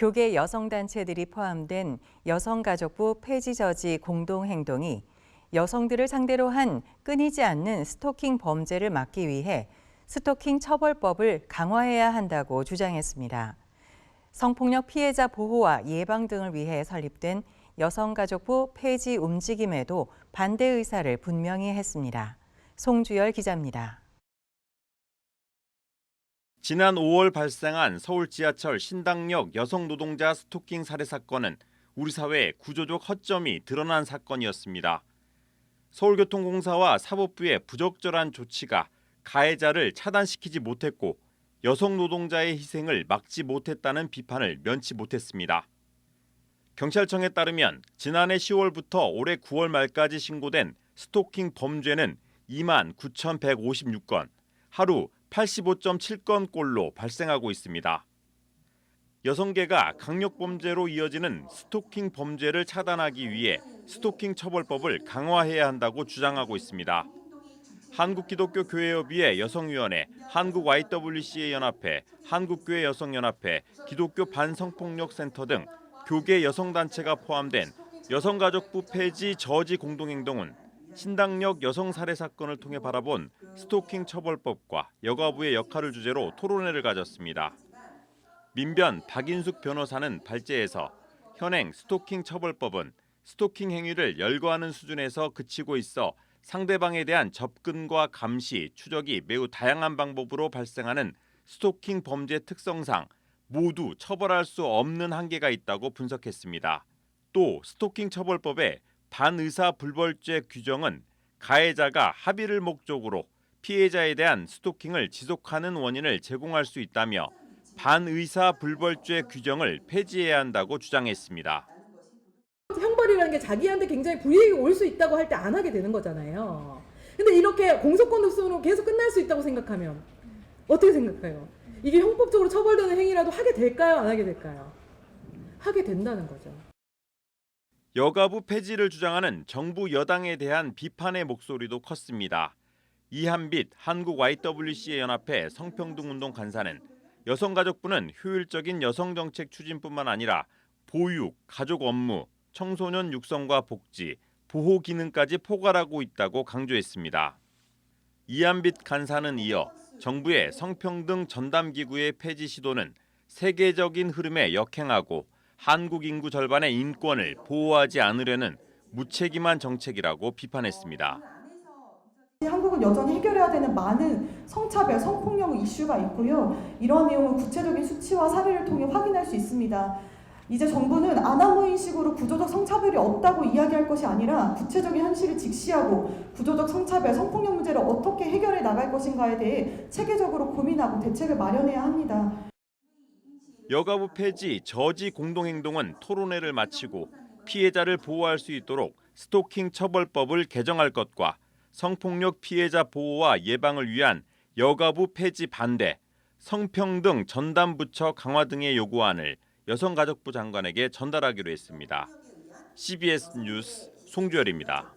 교계 여성단체들이 포함된 여성가족부 폐지 저지 공동행동이 여성들을 상대로 한 끊이지 않는 스토킹 범죄를 막기 위해 스토킹 처벌법을 강화해야 한다고 주장했습니다. 성폭력 피해자 보호와 예방 등을 위해 설립된 여성가족부 폐지 움직임에도 반대 의사를 분명히 했습니다. 송주열 기자입니다. 지난 5월 발생한 서울 지하철 신당역 여성 노동자 스토킹 살해 사건은 우리 사회의 구조적 허점이 드러난 사건이었습니다. 서울교통공사와 사법부의 부적절한 조치가 가해자를 차단시키지 못했고 여성 노동자의 희생을 막지 못했다는 비판을 면치 못했습니다. 경찰청에 따르면 지난해 10월부터 올해 9월 말까지 신고된 스토킹 범죄는 29,156건, 하루 85.7건꼴로 발생하고 있습니다. 여성계가 강력범죄로 이어지는 스토킹 범죄를 차단하기 위해 스토킹 처벌법을 강화해야 한다고 주장하고 있습니다. 한국기독교교회협의회 여성위원회, 한국YWCA 연합회, 한국교회 여성연합회, 기독교 반성폭력센터 등 교계 여성단체가 포함된 여성가족부 폐지 저지 공동행동은 신당역 여성 살해 사건을 통해 바라본 스토킹 처벌법과 여가부의 역할을 주제로 토론회를 가졌습니다. 민변 박인숙 변호사는 발제에서 현행 스토킹 처벌법은 스토킹 행위를 열거하는 수준에서 그치고 있어 상대방에 대한 접근과 감시, 추적이 매우 다양한 방법으로 발생하는 스토킹 범죄 특성상 모두 처벌할 수 없는 한계가 있다고 분석했습니다. 또 스토킹 처벌법의 반의사 불벌죄 규정은 가해자가 합의를 목적으로 피해자에 대한 스토킹을 지속하는 원인을 제공할 수 있다며 반의사 불벌죄 규정을 폐지해야 한다고 주장했습니다. 형벌이라는 게 자기한테 굉장히 불이익이 올 수 있다고 할 때 안 하게 되는 거잖아요. 근데 이렇게 공소권 독선으로 계속 끝날 수 있다고 생각하면 어떻게 생각해요? 이게 형법적으로 처벌되는 행위라도 하게 될까요? 안 하게 될까요? 하게 된다는 거죠. 여가부 폐지를 주장하는 정부 여당에 대한 비판의 목소리도 컸습니다. 이한빛 한국YWCA 연합회 성평등운동 간사는 여성가족부는 효율적인 여성정책 추진뿐만 아니라 보육, 가족 업무, 청소년 육성과 복지, 보호 기능까지 포괄하고 있다고 강조했습니다. 이한빛 간사는 이어 정부의 성평등 전담기구의 폐지 시도는 세계적인 흐름에 역행하고 한국 인구 절반의 인권을 보호하지 않으려는 무책임한 정책이라고 비판했습니다. 한국은 여전히 해결해야 되는 많은 성차별, 성폭력 이슈가 있고요. 이러한 내용은 구체적인 수치와 사례를 통해 확인할 수 있습니다. 이제 정부는 아나무인식으로 구조적 성차별이 없다고 이야기할 것이 아니라 구체적인 현실을 직시하고 구조적 성차별, 성폭력 문제를 어떻게 해결해 나갈 것인가에 대해 체계적으로 고민하고 대책을 마련해야 합니다. 여가부 폐지 저지 공동행동은 토론회를 마치고 피해자를 보호할 수 있도록 스토킹 처벌법을 개정할 것과 성폭력 피해자 보호와 예방을 위한 여가부 폐지 반대, 성평등 전담부처 강화 등의 요구안을 여성가족부 장관에게 전달하기로 했습니다. CBS 뉴스 송주열입니다.